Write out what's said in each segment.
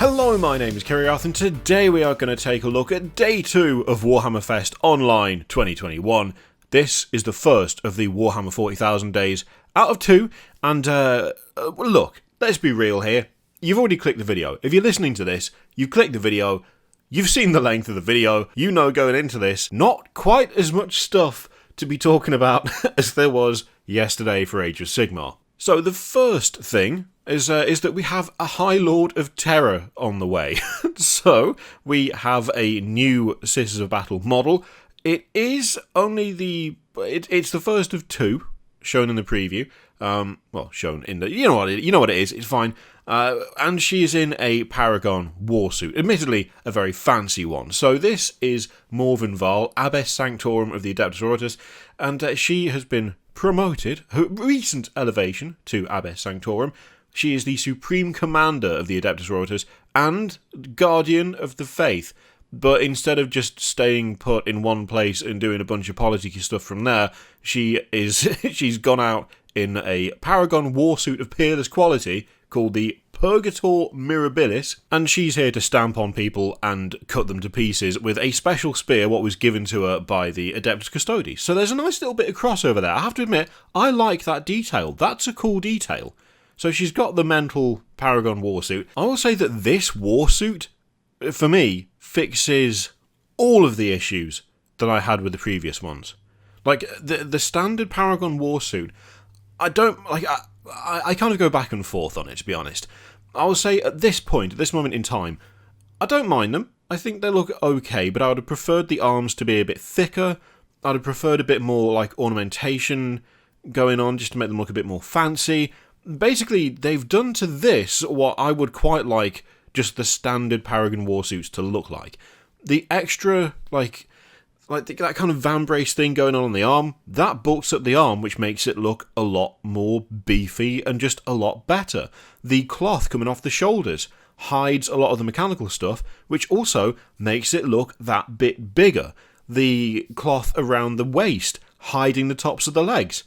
Hello, my name is Kiriath, and today we are going to take a look at Day 2 of Warhammer Fest Online 2021. This is the first of the Warhammer 40,000 days out of 2, and look, let's be real here. You've already clicked the video. If you're listening to this, you've clicked the video, you've seen the length of the video, you know going into this, not quite as much stuff to be talking about as there was yesterday for Age of Sigmar. So the first thing is that we have a High Lord of Terror on the way. So we have a new Sisters of Battle model. It is only it's the first of 2 shown in the preview. Well, shown in the you know what it is. It's fine. And she is in a Paragon warsuit, admittedly a very fancy one. So this is Morvenn Vahl, Abbess Sanctorum of the Adepta Sororitas, and she has been promoted. Her recent elevation to Abbess Sanctorum. She is the Supreme Commander of the Adepta Sororitas and Guardian of the Faith. But instead of just staying put in one place and doing a bunch of politicky stuff from there, she's gone out in a Paragon warsuit of peerless quality called the Purgator Mirabilis, and she's here to stamp on people and cut them to pieces with a special spear, what was given to her by the Adeptus Custodes. So there's a nice little bit of crossover there. I have to admit, I like that detail. That's a cool detail. So she's got the mental Paragon warsuit. I will say that this warsuit, for me, fixes all of the issues that I had with the previous ones. Like, the standard Paragon warsuit, I don't, like, I kind of go back and forth on it, to be honest. I will say, at this point, at this moment in time, I don't mind them. I think they look okay, but I would have preferred the arms to be a bit thicker. I'd have preferred a bit more, like, ornamentation going on, just to make them look a bit more fancy. Basically, they've done to this what I would quite like just the standard Paragon warsuits to look like. The extra, like that kind of vambrace thing going on the arm, that bulks up the arm, which makes it look a lot more beefy and just a lot better. The cloth coming off the shoulders hides a lot of the mechanical stuff, which also makes it look that bit bigger. The cloth around the waist hiding the tops of the legs.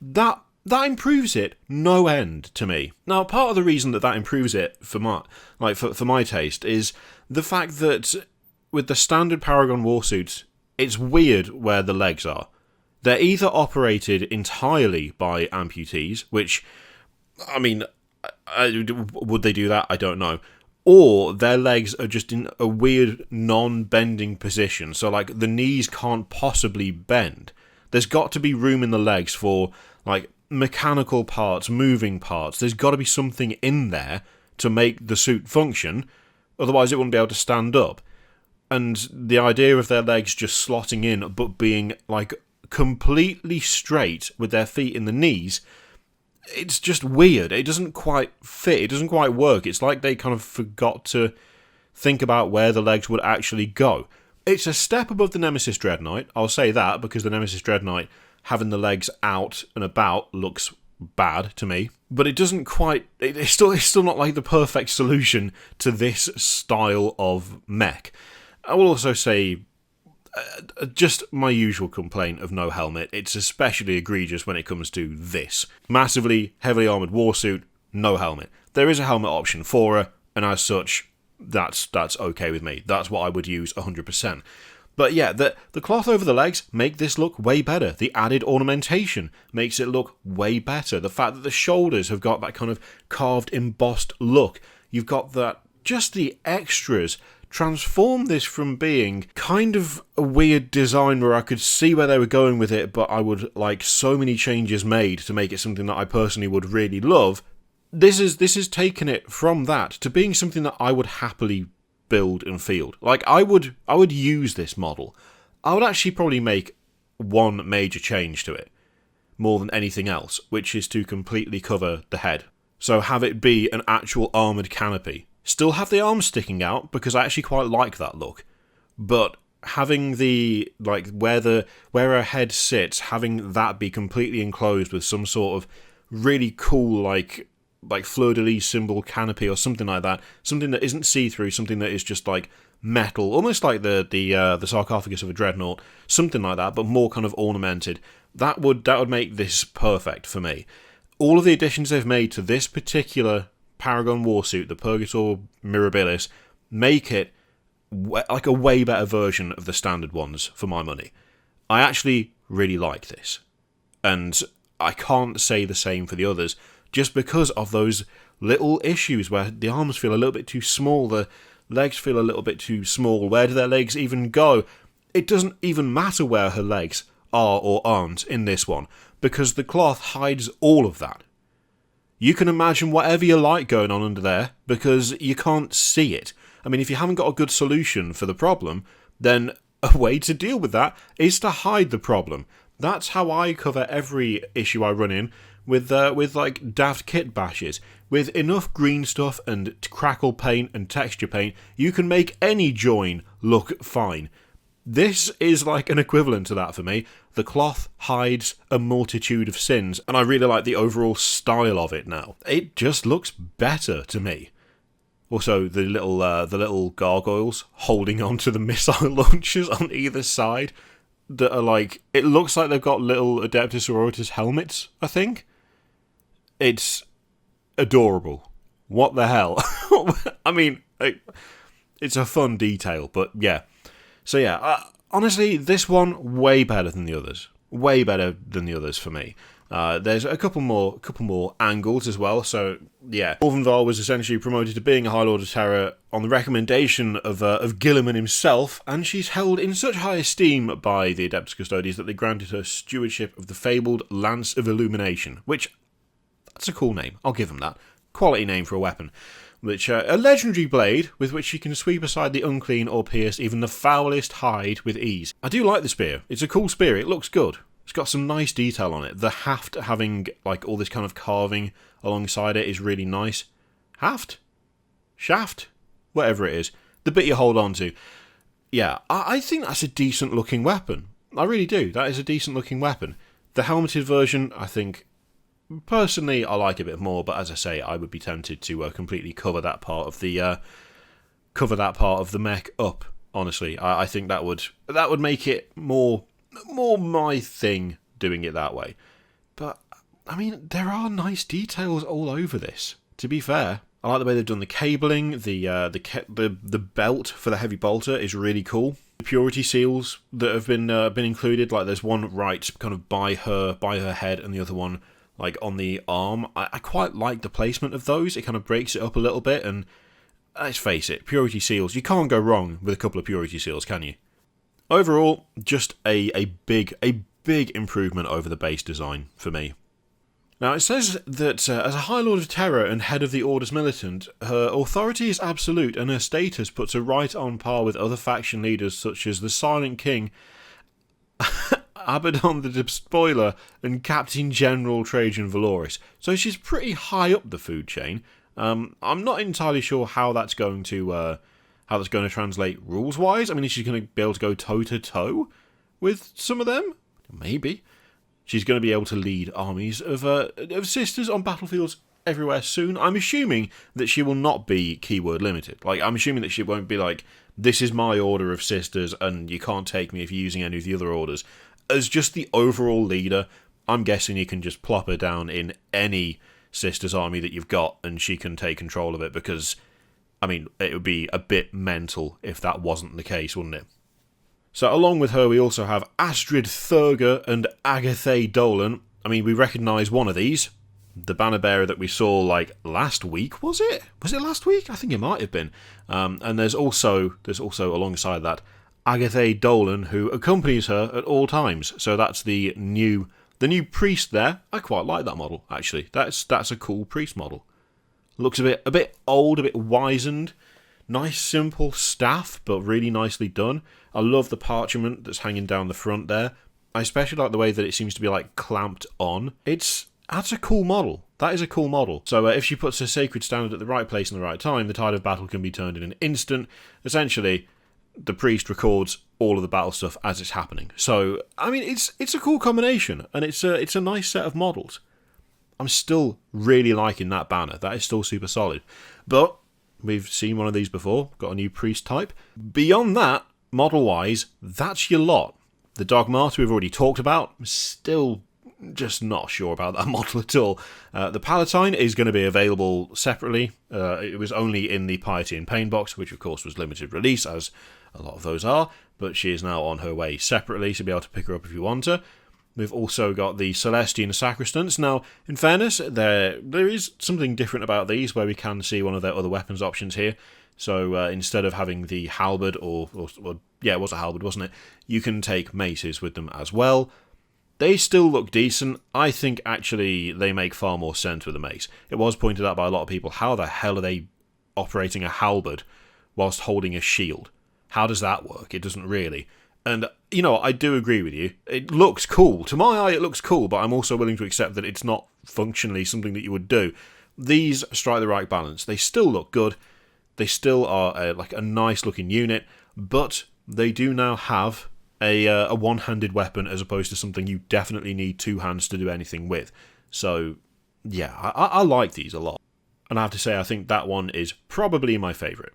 That improves it no end to me. Now, part of the reason that improves it for my taste is the fact that with the standard Paragon warsuits, it's weird where the legs are. They're either operated entirely by amputees, which, I mean, would they do that? I don't know. Or their legs are just in a weird non-bending position, so like the knees can't possibly bend. There's got to be room in the legs for like mechanical parts, moving parts. There's got to be something in there to make the suit function, otherwise it wouldn't be able to stand up. And the idea of their legs just slotting in but being like completely straight with their feet in the knees, it's just weird. It doesn't quite fit. It doesn't quite work. It's like they kind of forgot to think about where the legs would actually go. It's a step above the Nemesis Dreadnought, I'll say that, because the Nemesis Dreadnought having the legs out and about looks bad to me, but it doesn't quite. It's still not like the perfect solution to this style of mech. I will also say, just my usual complaint of no helmet. It's especially egregious when it comes to this massively heavily armored warsuit, no helmet. There is a helmet option for her, and as such, that's okay with me. That's what I would use 100%. But yeah, the cloth over the legs make this look way better. The added ornamentation makes it look way better. The fact that the shoulders have got that kind of carved, embossed look. You've got that, just the extras transform this from being kind of a weird design where I could see where they were going with it, but I would like so many changes made to make it something that I personally would really love. This is taken it from that to being something that I would happily build and field. Like, I would use this model. I would actually probably make one major change to it, more than anything else, which is to completely cover the head. So have it be an actual armoured canopy. Still have the arms sticking out, because I actually quite like that look. But having the, like, where her head sits, having that be completely enclosed with some sort of really cool, like fleur-de-lis symbol canopy or something like that, something that isn't see-through, something that is just like metal, almost like the sarcophagus of a dreadnought, something like that, but more kind of ornamented. That would make this perfect for me. All of the additions they've made to this particular Paragon Warsuit, the Purgator Mirabilis, make it like a way better version of the standard ones for my money. I actually really like this. And I can't say the same for the others, just because of those little issues where the arms feel a little bit too small, the legs feel a little bit too small. Where do their legs even go? It doesn't even matter where her legs are or aren't in this one, because the cloth hides all of that. You can imagine whatever you like going on under there, because you can't see it. I mean, if you haven't got a good solution for the problem, then a way to deal with that is to hide the problem. That's how I cover every issue I run in with like daft kit bashes. With enough green stuff and crackle paint and texture paint, you can make any join look fine. This is like an equivalent to that for me. The cloth hides a multitude of sins, and I really like the overall style of it now. It just looks better to me. Also, the little gargoyles holding onto the missile launchers on either side that are like, it looks like they've got little Adepta Sororitas helmets, I think. It's adorable. What the hell? I mean, it's a fun detail, but yeah. So yeah, honestly, this one, way better than the others. Way better than the others for me. There's a couple more angles as well. So yeah, Morvenn Vahl was essentially promoted to being a High Lord of Terror on the recommendation of Guilliman himself, and she's held in such high esteem by the Adeptus Custodes that they granted her stewardship of the fabled Lance of Illumination, which, that's a cool name, I'll give them that. Quality name for a weapon. Which, a legendary blade with which she can sweep aside the unclean or pierce even the foulest hide with ease. I do like the spear. It's a cool spear. It looks good. It's got some nice detail on it. The haft having like all this kind of carving alongside it is really nice. Haft? Shaft? Whatever it is. The bit you hold on to. Yeah, I think that's a decent looking weapon. I really do. That is a decent looking weapon. The helmeted version, I think, personally, I like a bit more, but as I say, I would be tempted to completely cover that part of the mech up. Honestly, I think that would make it more my thing doing it that way. But I mean, there are nice details all over this. To be fair, I like the way they've done the cabling. The belt for the heavy bolter is really cool. The purity seals that have been included, like there's one right kind of by her head, and the other one like on the arm. I quite like the placement of those. It kind of breaks it up a little bit, and let's face it, purity seals, you can't go wrong with a couple of purity seals, can you? Overall, just a big improvement over the base design for me. Now, it says that as a High Lord of Terror and head of the Orders Militant, her authority is absolute and her status puts her right on par with other faction leaders such as the Silent King, Abaddon the Despoiler, and Captain General Trajan Valoris. So she's pretty high up the food chain. I'm not entirely sure how that's going to translate rules-wise. I mean, is she going to be able to go toe-to-toe with some of them? Maybe. She's going to be able to lead armies of sisters on battlefields everywhere soon. I'm assuming that she will not be keyword limited. Like, I'm assuming that she won't be like, this is my order of sisters and you can't take me if you're using any of the other orders. As just the overall leader, I'm guessing you can just plop her down in any sisters army that you've got and she can take control of it, because, I mean, it would be a bit mental if that wasn't the case, wouldn't it? So along with her, we also have Astrid Thurger and Agathae Dolan. I mean, we recognise one of these. The banner bearer that we saw, like, last week, was it? Was it last week? I think it might have been. And there's also alongside that, Agathae Dolan, who accompanies her at all times. So that's the new priest there. I quite like that model, actually. That's a cool priest model. Looks a bit old, a bit wizened. Nice simple staff, but really nicely done. I love the parchment that's hanging down the front there. I especially like the way that it seems to be like clamped on. That's a cool model. That is a cool model. So if she puts her sacred standard at the right place and the right time, the tide of battle can be turned in an instant. Essentially, the priest records all of the battle stuff as it's happening. So, I mean, it's a cool combination, and it's a nice set of models. I'm still really liking that banner. That is still super solid. But we've seen one of these before. Got a new priest type. Beyond that, model-wise, that's your lot. The Dogmata we've already talked about. Still just not sure about that model at all. The Palatine is going to be available separately. It was only in the Piety and Pain box, which of course was limited release, as a lot of those are, but she is now on her way separately, so you'll be able to pick her up if you want her. We've also got the Celestian Sacrestants. Now, in fairness, there is something different about these, where we can see one of their other weapons options here. So instead of having the halberd, or yeah, it was a halberd, wasn't it? You can take maces with them as well. They still look decent. I think actually they make far more sense with a mace. It was pointed out by a lot of people, how the hell are they operating a halberd whilst holding a shield? How does that work? It doesn't really. And, you know, I do agree with you. It looks cool. To my eye, it looks cool, but I'm also willing to accept that it's not functionally something that you would do. These strike the right balance. They still look good. They still are like a nice-looking unit, but they do now have a one-handed weapon as opposed to something you definitely need two hands to do anything with. So, yeah, I like these a lot. And I have to say, I think that one is probably my favourite.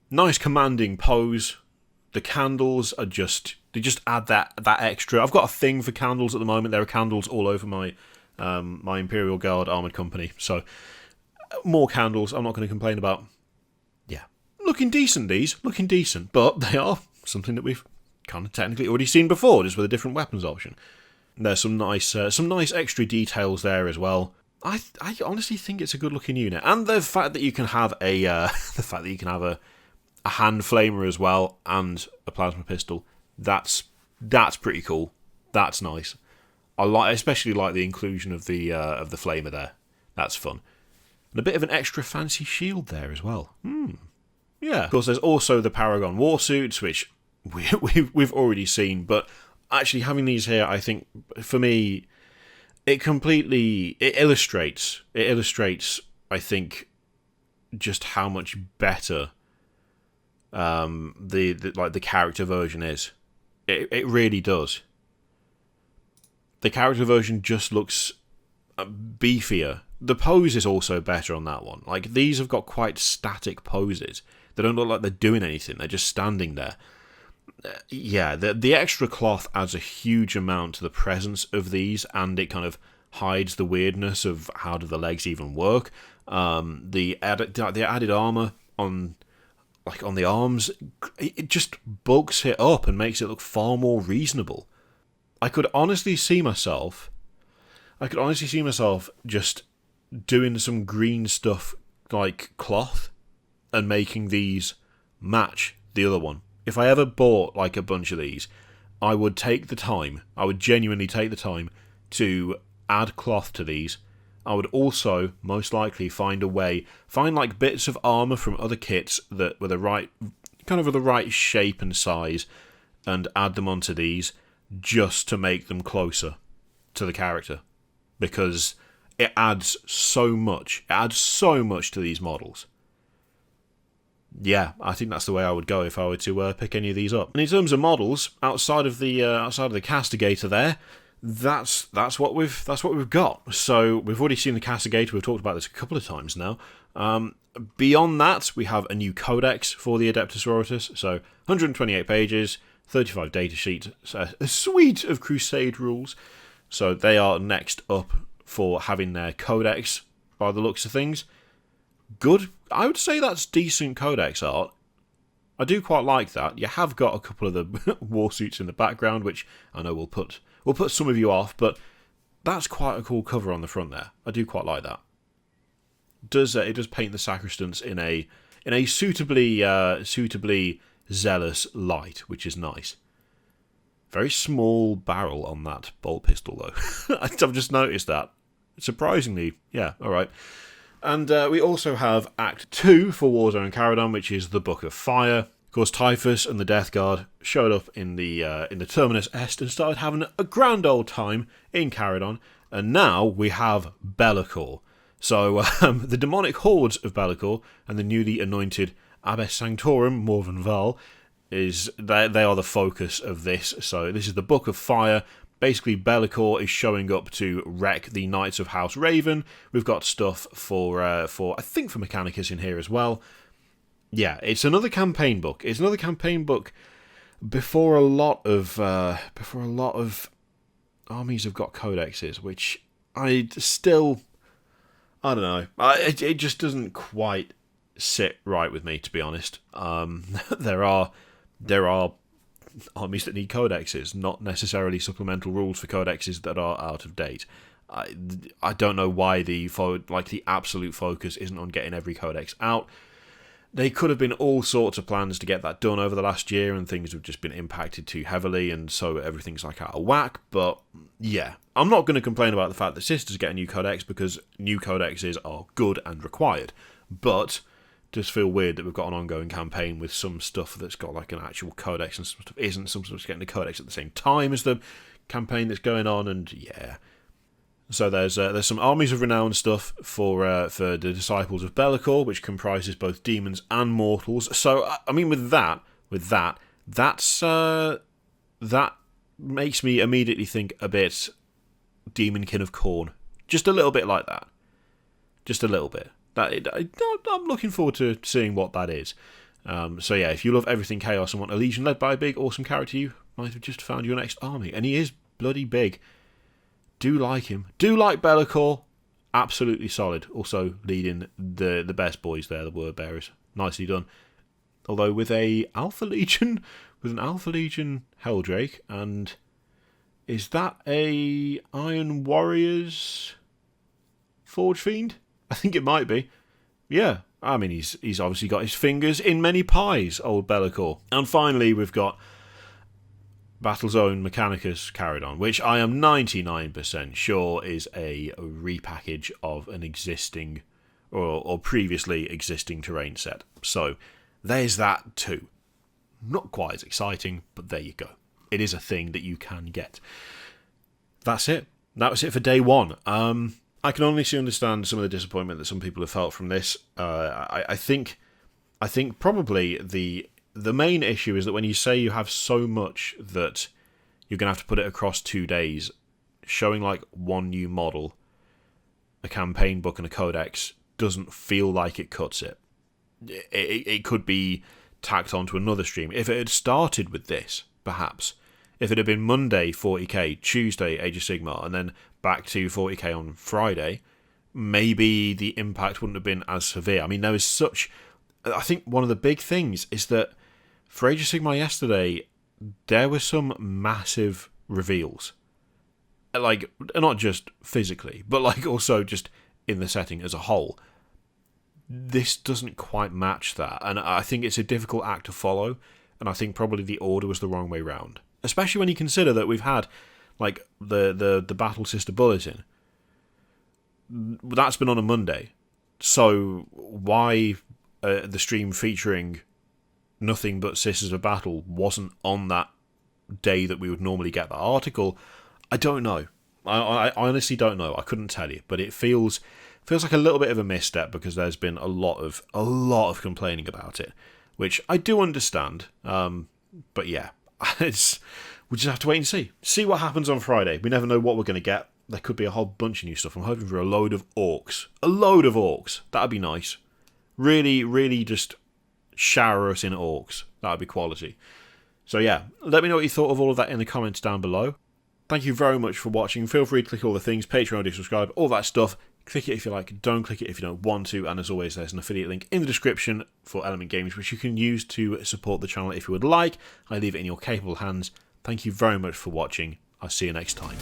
Nice commanding pose. The candles are they just add that extra. I've got a thing for candles at the moment. There are candles all over my my Imperial Guard Armoured Company. So, more candles, I'm not going to complain about. Yeah. Looking decent, these. Looking decent. But they are something that we've kind of technically already seen before, just with a different weapons option. There's some nice extra details there as well. I honestly think it's a good looking unit, and the fact that you can have a hand flamer as well and a plasma pistol, that's pretty cool. That's nice. I especially like the inclusion of the flamer there. That's fun, and a bit of an extra fancy shield there as well. Yeah. Of course, there's also the Paragon warsuits, which we've already seen, but actually having these here, I think, for me, it illustrates, I think, just how much better the character version is. It really does. The character version just looks beefier. The pose is also better on that one. Like, these have got quite static poses. They don't look like they're doing anything. They're just standing there. Yeah, the extra cloth adds a huge amount to the presence of these, and it kind of hides the weirdness of how do the legs even work. The added armor on the arms, it just bulks it up and makes it look far more reasonable. I could honestly see myself just doing some green stuff like cloth and making these match the other one. If I ever bought like a bunch of these, I would genuinely take the time to add cloth to these. I would also most likely find like bits of armour from other kits that were the right shape and size, and add them onto these just to make them closer to the character, because it adds so much. It adds so much to these models. Yeah, I think that's the way I would go if I were to pick any of these up. And in terms of models, outside of the Castigator there, that's what we've got. So we've already seen the Castigator. We've talked about this a couple of times now. Beyond that, we have a new Codex for the Adepta Sororitas. So 128 pages, 35 data sheets, a suite of Crusade rules. So they are next up for having their Codex by the looks of things. Good. I would say that's decent Codex art. I do quite like that. You have got a couple of the warsuits in the background, which I know will put some of you off, but that's quite a cool cover on the front there. I do quite like that. It does paint the Sacrestants in a suitably zealous light, which is nice. Very small barrel on that bolt pistol, though. I've just noticed that. Surprisingly, yeah, alright. And we also have Act 2 for Warzone Charadon, which is the Book of Fire. Of course, Typhus and the Death Guard showed up in the Terminus Est and started having a grand old time in Charadon. And now we have Be'lakor. So the demonic hordes of Be'lakor and the newly anointed Abbess Sanctorum, Morvenn Vahl, they are the focus of this. So this is the Book of Fire. Basically, Be'lakor is showing up to wreck the Knights of House Raven. We've got stuff for I think for Mechanicus in here as well. Yeah, it's another campaign book. It's another campaign book before a lot of armies have got codexes, which I don't know. It just doesn't quite sit right with me, to be honest. There are armies that need codexes, not necessarily supplemental rules for codexes that are out of date. I don't know why the absolute focus isn't on getting every codex out. They could have been all sorts of plans to get that done over the last year, and things have just been impacted too heavily, and so everything's like out of whack. But yeah, I'm not going to complain about the fact that Sisters get a new codex, because new codexes are good and required. But it does feel weird that we've got an ongoing campaign with some stuff that's got like an actual codex and some stuff isn't. Some stuff's getting the codex at the same time as the campaign that's going on, and yeah. So there's some Armies of Renown stuff for the Disciples of Be'lakor, which comprises both demons and mortals. So I mean, that makes me immediately think a bit Demonkin of Khorne, just a little bit like that, just a little bit. I'm looking forward to seeing what that is. So yeah, if you love everything chaos and want a legion led by a big awesome character, you might have just found your next army, and he is bloody big. Do like him. Do like Be'lakor. Absolutely solid. Also leading the best boys there, the word bearers. Nicely done. Although with an Alpha Legion Helldrake, and is that a Iron Warriors Forge Fiend? I think it might be. Yeah. I mean, he's obviously got his fingers in many pies, old Be'lakor. And finally, we've got Battlezone Mechanicus Charadon, which I am 99% sure is a repackage of an existing or previously existing terrain set. So there's that too. Not quite as exciting, but there you go. It is a thing that you can get. That's it. That was it for day one. I can honestly understand some of the disappointment that some people have felt from this. I think probably the main issue is that when you say you have so much that you're going to have to put it across 2 days, showing like one new model, a campaign book and a codex doesn't feel like it cuts it. It could be tacked onto another stream. If it had started with this, perhaps. If it had been Monday 40k, Tuesday Age of Sigmar, and then back to 40k on Friday, maybe the impact wouldn't have been as severe. I mean, there is such... I think one of the big things is that for Age of Sigmar yesterday, there were some massive reveals. Like, not just physically, but like also just in the setting as a whole. This doesn't quite match that, and I think it's a difficult act to follow, and I think probably the order was the wrong way round. Especially when you consider that we've had, like, the Battle Sister Bulletin. That's been on a Monday. So why the stream featuring nothing but Sisters of Battle wasn't on that day that we would normally get that article, I don't know. I honestly don't know. I couldn't tell you, but it feels like a little bit of a misstep because there's been a lot of complaining about it, which I do understand. But yeah, we just have to wait and see what happens on Friday. We never know what we're going to get. There could be a whole bunch of new stuff. I'm hoping for a load of orcs. That'd be nice. Really, really just shower us in orcs. That would be quality. So yeah, let me know what you thought of all of that in the comments down below. Thank you very much for watching. Feel free to click all the things, Patreon, subscribe, all that stuff. Click it if you like, don't click it if you don't want to, and as always there's an affiliate link in the description for Element Games which you can use to support the channel if you would like. I leave it in your capable hands. Thank you very much for watching. I'll see you next time.